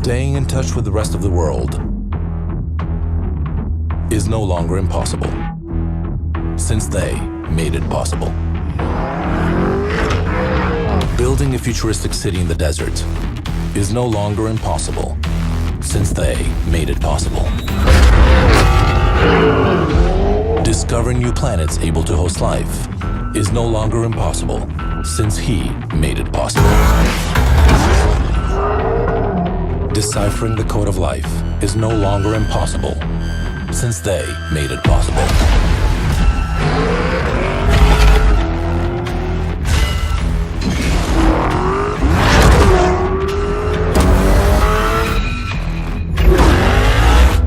Staying in touch with the rest of the world is no longer impossible, since they made it possible. Building a futuristic city in the desert is no longer impossible, since they made it possible. Discovering new planets able to host life is no longer impossible, since he made it possible. Deciphering the code of life is no longer impossible, since they made it possible.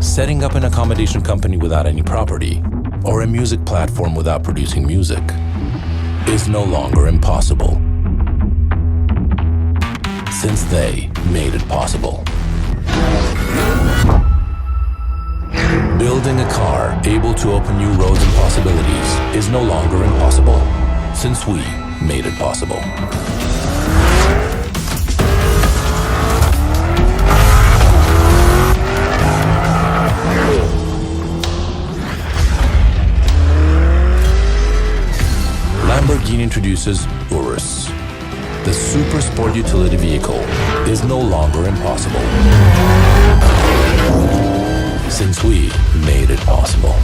Setting up an accommodation company without any property, or a music platform without producing music, is no longer impossible, since they made it possible. Building a car able to open new roads and possibilities is no longer impossible, since we made it possible. Lamborghini introduces Urus. The super sport utility vehicle is no longer impossible, since we made it possible.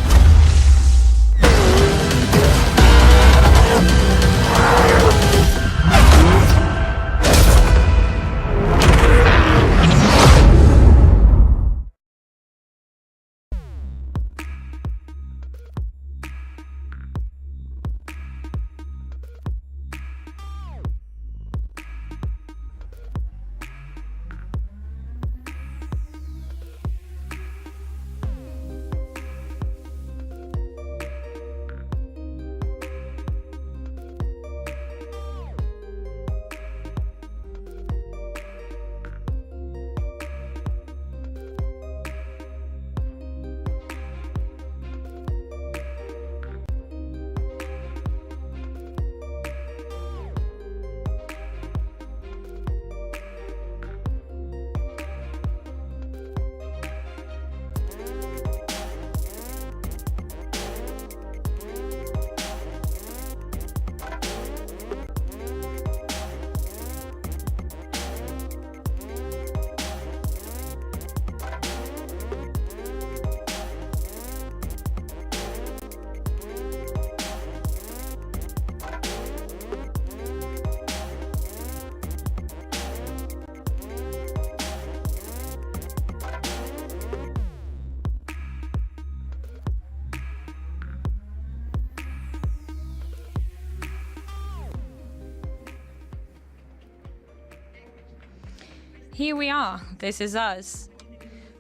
Here we are. This is us.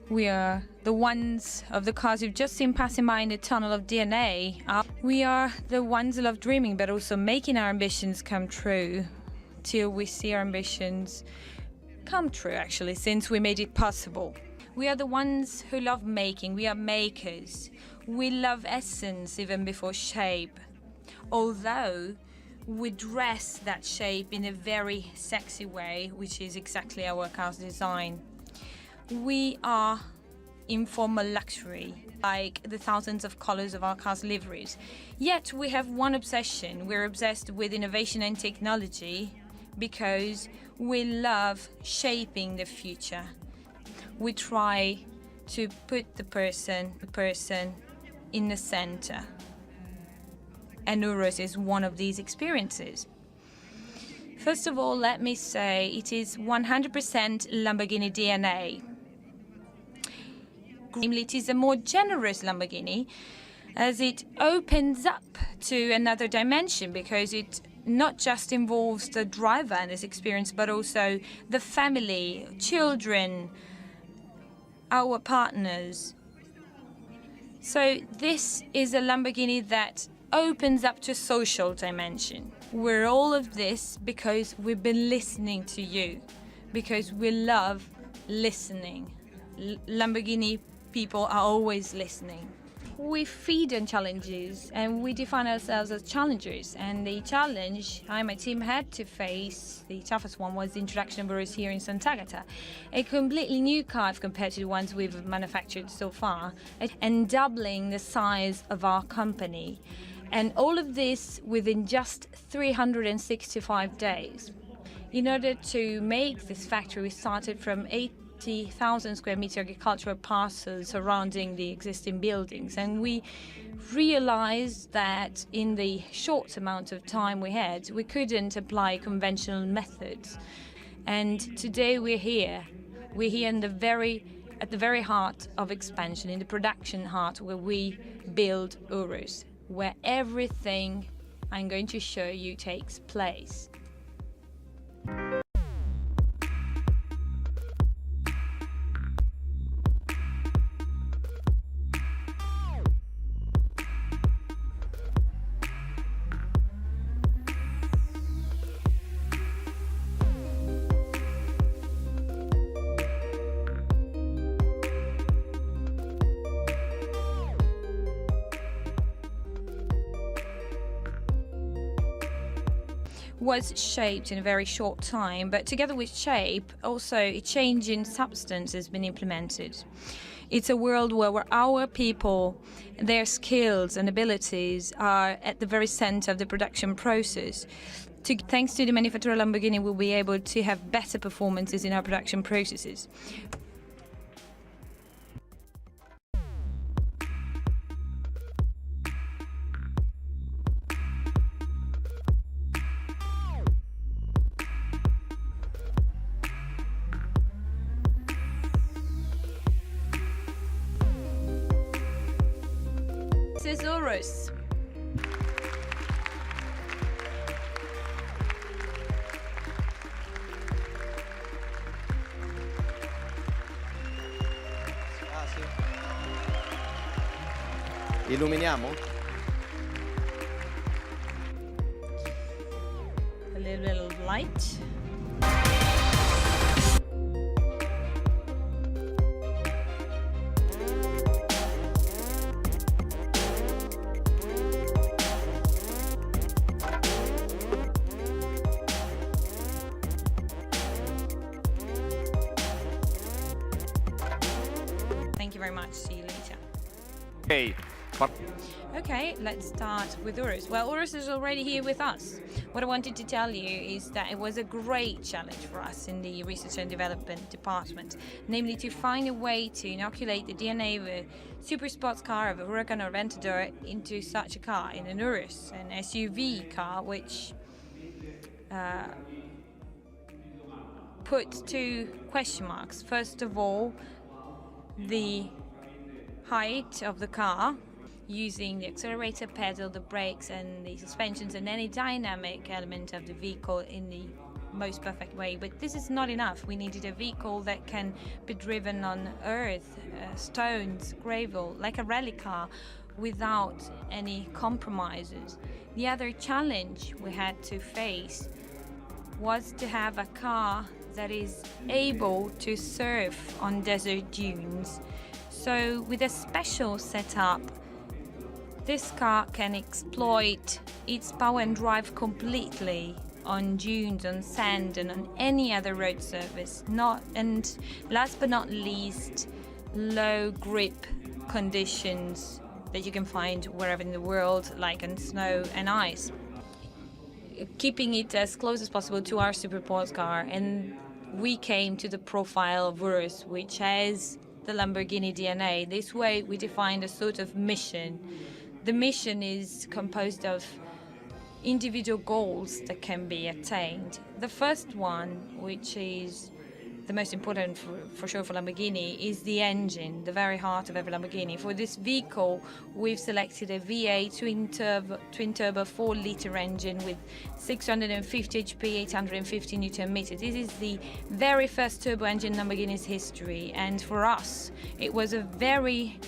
We are the ones of the cars you've just seen passing by in the tunnel of DNA. We are the ones who love dreaming, but also making our ambitions come true. Till we see our ambitions come true, actually, since we made it possible. We are the ones who love making. We are makers. We love essence even before shape. Although we dress that shape in a very sexy way, which is exactly our car's design. We are informal luxury, like the thousands of colors of our car's liveries. Yet we have one obsession. We're obsessed with innovation and technology because we love shaping the future. We try to put the person in the center. And Urus is one of these experiences. First of all, let me say it is 100% Lamborghini DNA. Namely, it is a more generous Lamborghini as it opens up to another dimension because it not just involves the driver and his experience, but also the family, children, our partners. So this is a Lamborghini that opens up to a social dimension. We're all of this because we've been listening to you, because we love listening. Lamborghini people are always listening. we feed on challenges and we define ourselves as challengers. And the challenge I and my team had to face, the toughest one, was the introduction of Urus here in Sant'Agata, a completely new car compared to the ones we've manufactured so far, and doubling the size of our company. And all of this within just 365 days. In order to make this factory, we started from 80,000 square meter agricultural parcels surrounding the existing buildings, and we realized that in the short amount of time we had, we couldn't apply conventional methods. And today we're here at the very heart of expansion, in the production heart, where we build Urus, where everything I'm going to show you takes place. Was shaped in a very short time, but together with shape, also a change in substance has been implemented. It's a world where our people, their skills and abilities are at the very center of the production process. Thanks to the manufacturer Lamborghini, we'll be able to have better performances in our production processes. This is Urus. Illuminiamo? A little bit of light. Thank you very much. See you later. Okay, let's start with Urus. Well, Urus is already here with us. What I wanted to tell you is that it was a great challenge for us in the research and development department, namely to find a way to inoculate the DNA of a super sports car, of a Huracan or Aventador, into such a car, in an Urus, an SUV car, which put two question marks. First of all, the height of the car, using the accelerator pedal, the brakes and the suspensions and any dynamic element of the vehicle in the most perfect way. But this is not enough. We needed a vehicle that can be driven on earth, stones, gravel, like a rally car, without any compromises. The other challenge we had to face was to have a car that is able to surf on desert dunes. So with a special setup, this car can exploit its power and drive completely on dunes, on sand, and on any other road surface. And last but not least, low grip conditions that you can find wherever in the world, like on snow and ice. Keeping it as close as possible to our super sports car, and we came to the profile of Urus, which has the Lamborghini DNA. This way we defined a sort of mission. The mission is composed of individual goals that can be attained. The first one, which is the most important for sure for Lamborghini, is the engine, the very heart of every Lamborghini. For this vehicle, we've selected a V8 twin-turbo 4-liter engine with 650 HP, 850 Newton meters. This is the very first turbo engine in Lamborghini's history, and for us, it was a very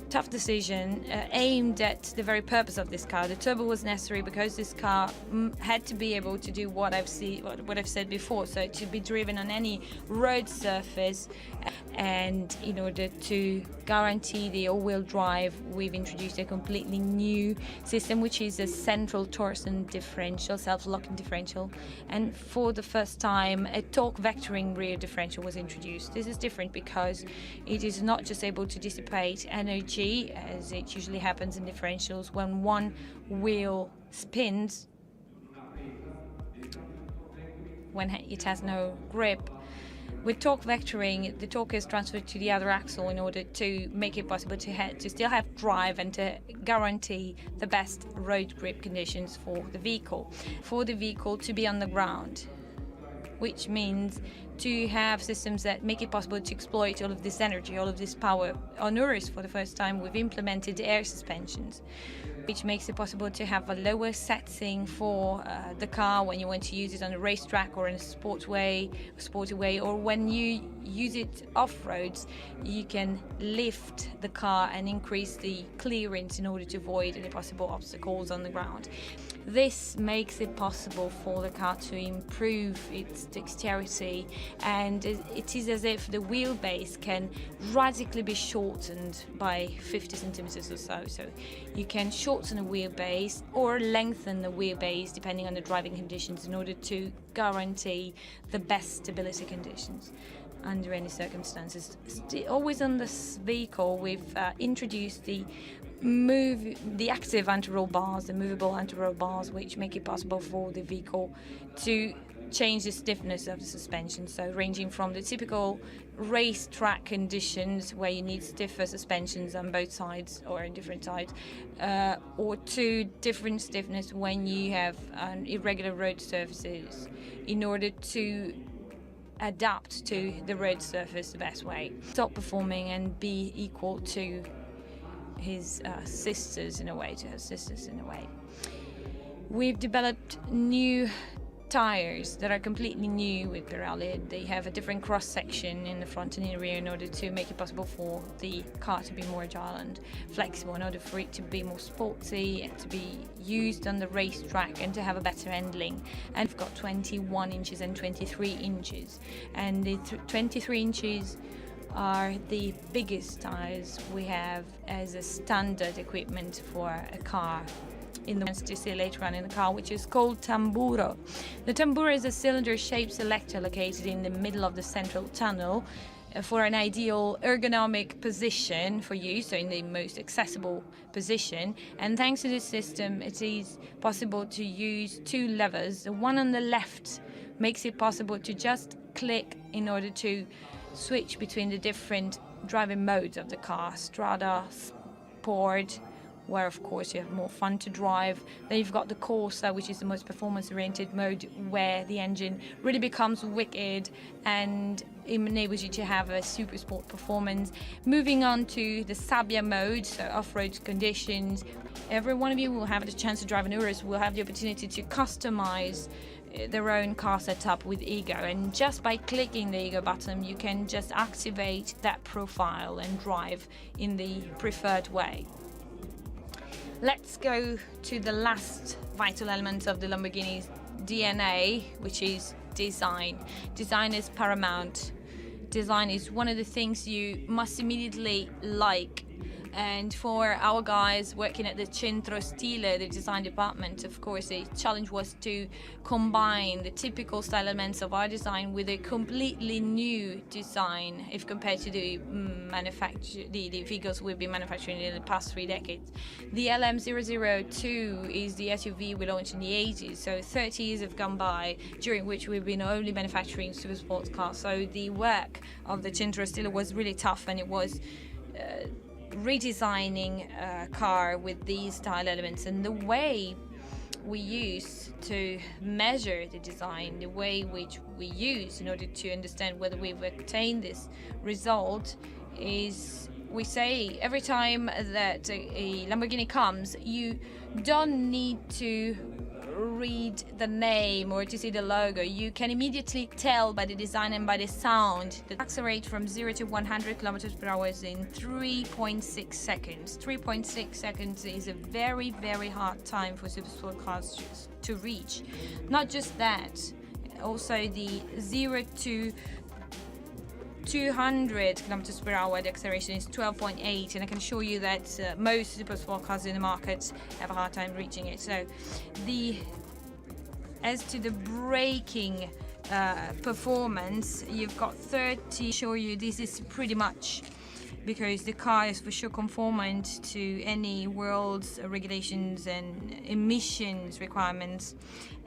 tough decision aimed at the very purpose of this car. The turbo was necessary because this car had to be able to do what I've said before, so to be driven on any road surface. And in order to guarantee the all-wheel drive, we've introduced a completely new system, which is a central torsion differential, self-locking differential. And for the first time, a torque vectoring rear differential was introduced. This is different because it is not just able to dissipate energy, as it usually happens in differentials when one wheel spins, when it has no grip. With torque vectoring, the torque is transferred to the other axle in order to make it possible to still have drive and to guarantee the best road grip conditions for the vehicle to be on the ground, which means to have systems that make it possible to exploit all of this energy, all of this power. On Urus, for the first time, we've implemented air suspensions, which makes it possible to have a lower setting for the car when you want to use it on a racetrack or in a sporty way, or when you use it off-roads, you can lift the car and increase the clearance in order to avoid any possible obstacles on the ground. This makes it possible for the car to improve its dexterity, and it is as if the wheelbase can radically be shortened by 50 centimeters or so. So you can shorten a wheelbase or lengthen the wheelbase depending on the driving conditions in order to guarantee the best stability conditions under any circumstances. Always on this vehicle, we've introduced the active anti-roll bars, the movable anti-roll bars, which make it possible for the vehicle to change the stiffness of the suspension. So ranging from the typical racetrack conditions where you need stiffer suspensions on both sides or on different sides, or to different stiffness when you have irregular road surfaces, in order to adapt to the road surface the best way, stop performing and be equal to his sisters in a way, We've developed new tires that are completely new with Pirelli. They have a different cross section in the front and in the rear in order to make it possible for the car to be more agile and flexible, in order for it to be more sporty and to be used on the racetrack and to have a better handling. And we've got 21 inches and 23 inches, and the 23 inches are the biggest tires we have as a standard equipment for a car in the ones to see later on in the car, which is called tamburo. The tamburo is a cylinder-shaped selector located in the middle of the central tunnel for an ideal ergonomic position for you, so in the most accessible position. And thanks to this system, it is possible to use two levers. The one on the left makes it possible to just click in order to switch between the different driving modes of the car: Strada, Sport, where of course you have more fun to drive. Then you've got the Corsa, which is the most performance-oriented mode, where the engine really becomes wicked and enables you to have a super sport performance. Moving on to the Sabbia mode, so off-road conditions. Every one of you will have the chance to drive an Urus, will have the opportunity to customize their own car setup with Ego, and just by clicking the Ego button you can just activate that profile and drive in the preferred way. Let's go to the last vital element of the Lamborghini's DNA, which is design. Design is paramount. Design is one of the things you must immediately like. And for our guys working at the Centro Stile, the design department, of course, the challenge was to combine the typical style elements of our design with a completely new design if compared to the vehicles we've been manufacturing in the past 3 decades. The LM002 is the SUV we launched in the 80s, so 30 years have gone by, during which we've been only manufacturing super sports cars. So the work of the Centro Stile was really tough, and it was redesigning a car with these style elements. And the way we use to measure the design, the way which we use in order to understand whether we've attained this result, is we say every time that a Lamborghini comes, you don't need to read the name or to see the logo, you can immediately tell by the design and by the sound that accelerate from 0 to 100 kilometers per hour in 3.6 seconds. 3.6 seconds is a very, very hard time for supersport cars to reach. Not just that, also the 0 to 200 kilometers per hour, the acceleration is 12.8, and I can assure you that most supersport cars in the market have a hard time reaching it. So, as to the braking performance, you've got 30. Show you this is pretty much because the car is for sure conformant to any world's regulations and emissions requirements,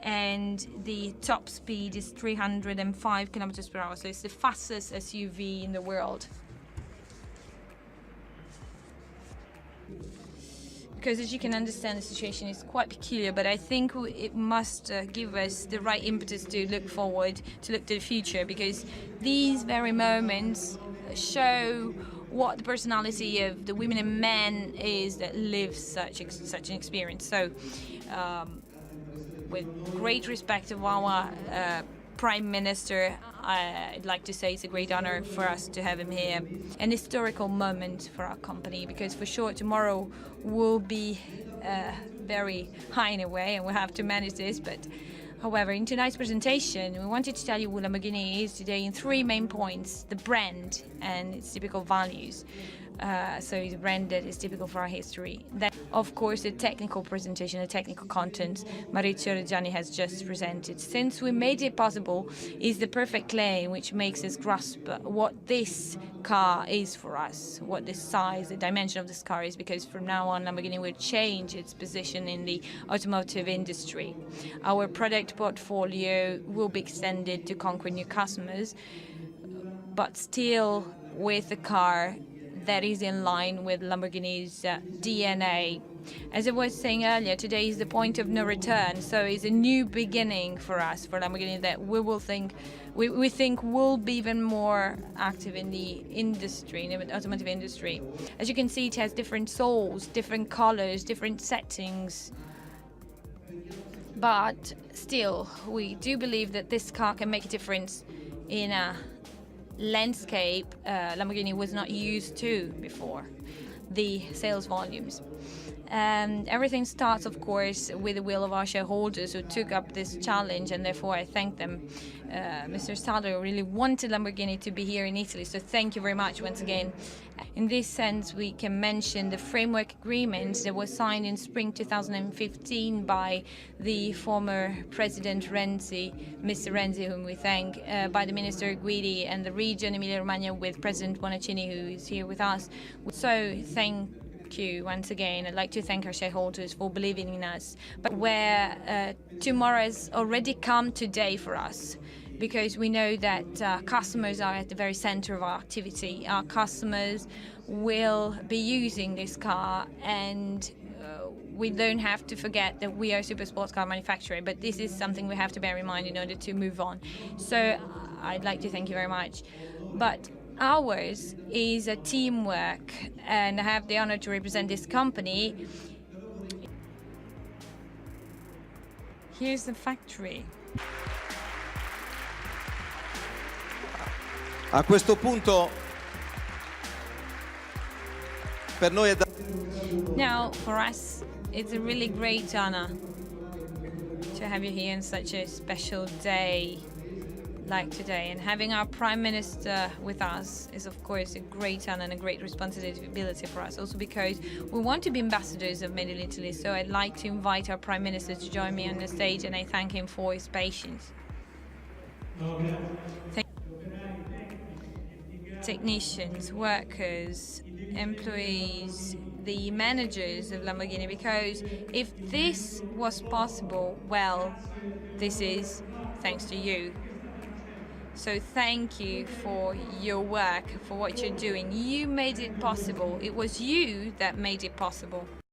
and the top speed is 305 kilometers per hour, so it's the fastest SUV in the world. Because as you can understand, the situation is quite peculiar, but I think it must give us the right impetus to look forward, to look to the future, because these very moments show what the personality of the women and men is that live such an experience. So, with great respect of our Prime Minister, I'd like to say it's a great honor for us to have him here. An historical moment for our company, because for sure tomorrow will be very high in a way, and we'll have to manage this. But however, in tonight's presentation, we wanted to tell you what Lamborghini is today in 3 main points: the brand and its typical values. So it's a brand that is typical for our history. Then, of course, the technical presentation, the technical content Maurizio Reggiani has just presented. Since we made it possible is the perfect claim which makes us grasp what this car is for us, what the size, the dimension of this car is, because from now on Lamborghini will change its position in the automotive industry. Our product portfolio will be extended to conquer new customers, but still with a car that is in line with Lamborghini's DNA. As I was saying earlier, today is the point of no return, so it's a new beginning for us, for Lamborghini, that we think will be even more active in the industry, in the automotive industry. As you can see, it has different soles, different colors, different settings, but still, we do believe that this car can make a difference in a landscape Lamborghini was not used to before, the sales volumes. Everything starts, of course, with the will of our shareholders who took up this challenge, and therefore I thank them. Mr. Staller really wanted Lamborghini to be here in Italy, so thank you very much once again. In this sense, we can mention the framework agreement that was signed in spring 2015 by the former President Renzi, Mr. Renzi, whom we thank, by the Minister Guidi, and the region Emilia-Romagna with President Bonaccini, who is here with us. So thank you once again. I'd like to thank our shareholders for believing in us, but where tomorrow has already come today for us, because we know that customers are at the very center of our activity. Our customers will be using this car, and we don't have to forget that we are a super sports car manufacturer, but this is something we have to bear in mind in order to move on. So I'd like to thank you very much. But ours is a teamwork, and I have the honor to represent this company. Here's the factory. A questo punto per noi è Now, for us, it's a really great honor to have you here on such a special day like today, and having our Prime Minister with us is of course a great honor and a great responsibility for us, also because we want to be ambassadors of Made in Italy. So I'd like to invite our Prime Minister to join me on the stage, and I thank him for his patience. Technicians, workers, employees, the managers of Lamborghini, because if this was possible, well, this is thanks to you. So thank you for your work, for what you're doing. You made it possible. It was you that made it possible.